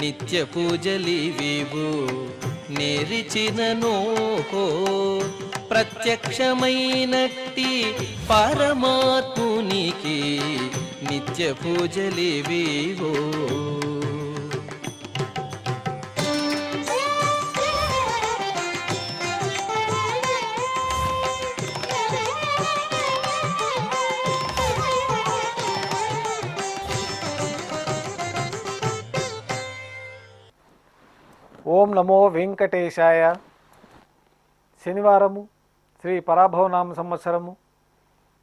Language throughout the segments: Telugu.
నిత్య పూజలివివు నేరిచిననో ప్రత్యక్షమైనట్టి పరమాత్మునికి నిత్య పూజలివివో. ఓం నమో వెంకటేశాయ. శనివారము, శ్రీ పరాభవనామ సంవత్సరము,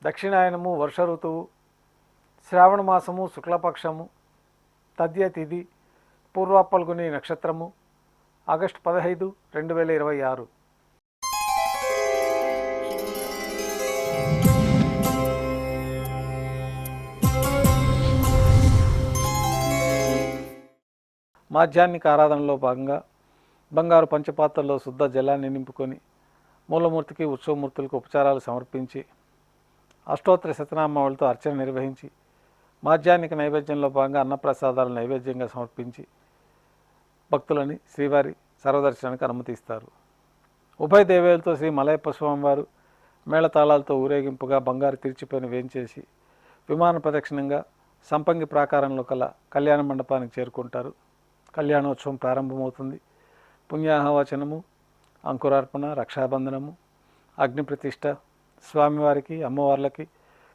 దక్షిణాయనము, వర్ష ఋతువు, శ్రావణ మాసము, శుక్లపక్షము, తద్య తిథి, పూర్వ పల్గుని నక్షత్రము, ఆగస్టు 15, 2026. మాధ్యాహ్నిక ఆరాధనలో భాగంగా బంగారు పంచపాత్రలో శుద్ధ జలాన్ని నింపుకొని మూలమూర్తికి, ఉత్సవమూర్తులకు ఉపచారాలు సమర్పించి అష్టోత్తర శతనామావళితో అర్చన నిర్వహించి మాధ్యాహ్నిక నైవేద్యంలో భాగంగా అన్నప్రసాదాలు నైవేద్యంగా సమర్పించి భక్తులని శ్రీవారి సర్వదర్శనానికి అనుమతిస్తారు. ఉభయ దేవేలతో శ్రీ మలయప్ప స్వామివారు మేళతాళాలతో ఊరేగింపుగా బంగారు తిరిచిపైన వేంచేసి విమాన ప్రదక్షిణంగా సంపంగి ప్రాకారంలో కల కళ్యాణ మండపానికి చేరుకుంటారు. కళ్యాణోత్సవం ప్రారంభమవుతుంది. పుణ్యాహవచనము, అంకురార్పణ, రక్షాబంధనము, అగ్నిప్రతిష్ఠ, స్వామివారికి, అమ్మవార్లకి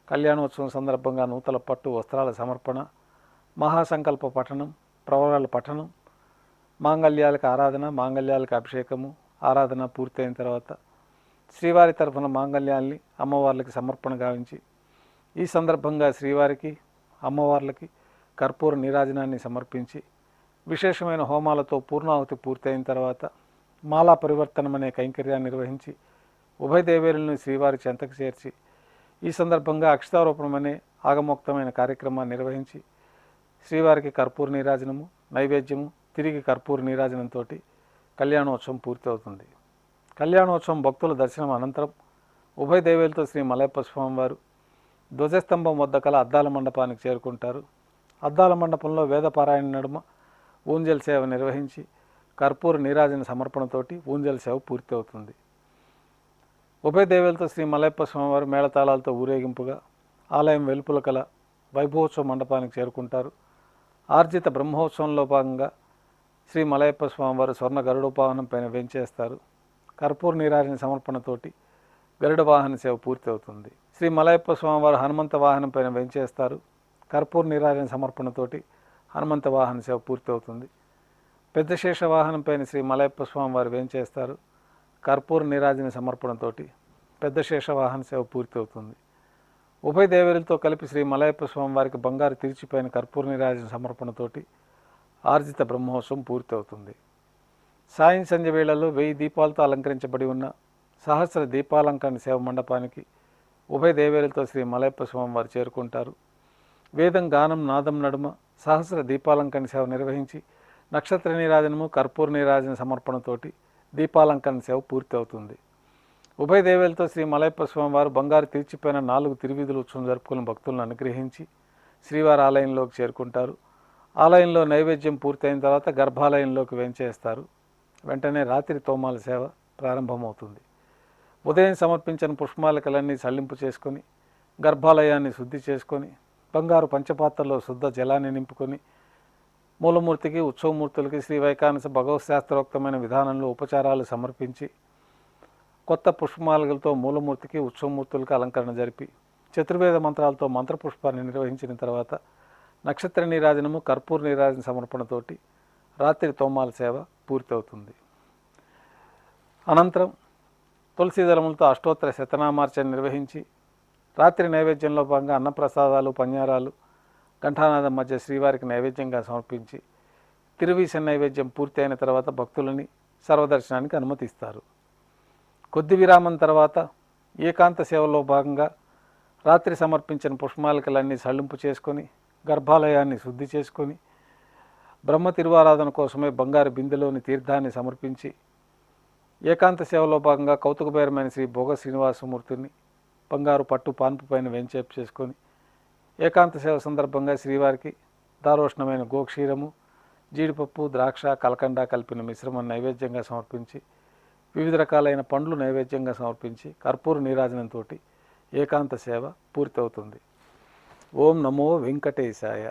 కళ్యాణోత్సవం సందర్భంగా నూతన పట్టు వస్త్రాల సమర్పణ, మహాసంకల్ప పఠనం, ప్రవరాల పఠనం, మాంగళ్యాలకు ఆరాధన, మాంగళ్యాలకు అభిషేకము, ఆరాధన పూర్తయిన తర్వాత శ్రీవారి తరఫున మాంగళ్యాల్ని అమ్మవార్లకి సమర్పణ గావించి ఈ సందర్భంగా శ్రీవారికి, అమ్మవార్లకి కర్పూర నీరాజనాన్ని సమర్పించి విశేషమైన హోమాలతో పూర్ణాహుతి పూర్తయిన తర్వాత మాలా పరివర్తనం అనే కైంకర్యాన్ని నిర్వహించి ఉభయ దేవేరులను శ్రీవారి చెంతకు చేర్చి ఈ సందర్భంగా అక్షతారోపణం అనే ఆగమోక్తమైన కార్యక్రమాన్ని నిర్వహించి శ్రీవారికి కర్పూర నీరాజనము, నైవేద్యము, తిరిగి కర్పూర నీరాజనంతో కళ్యాణోత్సవం పూర్తి అవుతుంది. కళ్యాణోత్సవం భక్తుల దర్శనం అనంతరం ఉభయ దేవేలతో శ్రీ మలయప్ప స్వామివారు ధ్వజస్తంభం వద్ద కల అద్దాల మండపానికి చేరుకుంటారు. అద్దాల మండపంలో వేదపారాయణ నడుమ ఊంజల్ సేవ నిర్వహించి కర్పూర నీరాజన సమర్పణతోటి ఊంజల్ సేవ పూర్తి అవుతుంది. ఉభయ దేవేలతో శ్రీ మలయప్ప స్వామివారు మేళతాళాలతో ఊరేగింపుగా ఆలయం వెలుపుల కల వైభవోత్సవ మండపానికి చేరుకుంటారు. ఆర్జిత బ్రహ్మోత్సవంలో భాగంగా శ్రీ మలయప్ప స్వామివారు స్వర్ణ గరుడోపావనం పైన వెంచేస్తారు. కర్పూర నీరాజన సమర్పణతోటి గరుడ వాహన సేవ పూర్తి అవుతుంది. శ్రీ మలయప్ప స్వామివారు హనుమంత వాహనం పైన వెంచేస్తారు. కర్పూర నీరాజన సమర్పణతోటి హనుమంత వాహన సేవ పూర్తి అవుతుంది. పెద్ద శేష వాహనం పైన శ్రీ మలయప్ప స్వామివారు వేంచేస్తారు. కర్పూర నీరాజన సమర్పణతోటి పెద్ద శేష వాహన సేవ పూర్తి అవుతుంది. ఉభయ దేవేరులతో కలిపి శ్రీ మలయప్ప స్వామివారికి బంగారు తిరిచిపైన కర్పూర నీరాజన సమర్పణతోటి ఆర్జిత బ్రహ్మోత్సవం పూర్తి అవుతుంది. సాయం సంధ్య వేళల్లో 1000 దీపాలతో అలంకరించబడి ఉన్న సహస్ర దీపాలంకరణ సేవ మండపానికి ఉభయ దేవేరులతో శ్రీ మలయప్ప స్వామివారు చేరుకుంటారు. వేదం, గానం, నాదం నడుమ సహస్ర దీపాలంకరణ సేవ నిర్వహించి నక్షత్ర నీరాజనము, కర్పూర నీరాజన సమర్పణతోటి దీపాలంకరణ సేవ పూర్తి అవుతుంది. ఉభయ దేవేలతో శ్రీ మలయప్ప స్వామివారు బంగారు తిరిచిపోయిన 4 తిరువీధుల ఉత్సవం జరుపుకున్న భక్తులను అనుగ్రహించి శ్రీవారి ఆలయంలోకి చేరుకుంటారు. ఆలయంలో నైవేద్యం పూర్తయిన తర్వాత గర్భాలయంలోకి వేంచేస్తారు. వెంటనే రాత్రి తోమాల సేవ ప్రారంభమవుతుంది. ఉదయం సమర్పించిన పుష్పమాలికలన్నీ సల్లింపు చేసుకొని గర్భాలయాన్ని శుద్ధి చేసుకొని బంగారు పంచపాత్రలో శుద్ధ జలాన్ని నింపుకొని మూలమూర్తికి, ఉత్సవమూర్తులకి శ్రీ వైకానస భగవత్ శాస్త్రోక్తమైన విధానంలో ఉపచారాలు సమర్పించి కొత్త పుష్పమాలలతో మూలమూర్తికి, ఉత్సవమూర్తులకు అలంకరణ జరిపి చతుర్వేద మంత్రాలతో మంత్రపుష్పాన్ని నిర్వహించిన తర్వాత నక్షత్ర నీరాజనము, కర్పూర నీరాజన సమర్పణతోటి రాత్రి తోమాల సేవ పూర్తి అవుతుంది. అనంతరం తులసి దళములతో అష్టోత్తర శతనామార్చన నిర్వహించి రాత్రి నైవేద్యంలో భాగంగా అన్నప్రసాదాలు, పన్యారాలు ఘంటానాదం మధ్య శ్రీవారికి నైవేద్యంగా సమర్పించి తిరువీస నైవేద్యం పూర్తి అయిన తర్వాత భక్తులని సర్వదర్శనానికి అనుమతిస్తారు. కొద్ది విరామం తర్వాత ఏకాంత సేవలో భాగంగా రాత్రి సమర్పించిన పుష్పమాలికలన్నీ సళ్ళింపు చేసుకొని గర్భాలయాన్ని శుద్ధి చేసుకొని బ్రహ్మ తిరువారాధన కోసమే బంగారు బిందెలోని తీర్థాన్ని సమర్పించి ఏకాంత సేవలో భాగంగా కౌతుకబేరమైన శ్రీ భోగ శ్రీనివాసమూర్తిని బంగారు పట్టు పాన్పు పైన వెంచేపు చేసుకొని ఏకాంత సేవ సందర్భంగా శ్రీవారికి దారోష్ణమైన గోక్షీరము, జీడిపప్పు, ద్రాక్ష, కలకండ కలిపిన మిశ్రమం నైవేద్యంగా సమర్పించి వివిధ రకాలైన పండ్లు నైవేద్యంగా సమర్పించి కర్పూర నీరాజనంతో ఏకాంత సేవ పూర్తవుతుంది. ఓం నమో వెంకటేశాయ.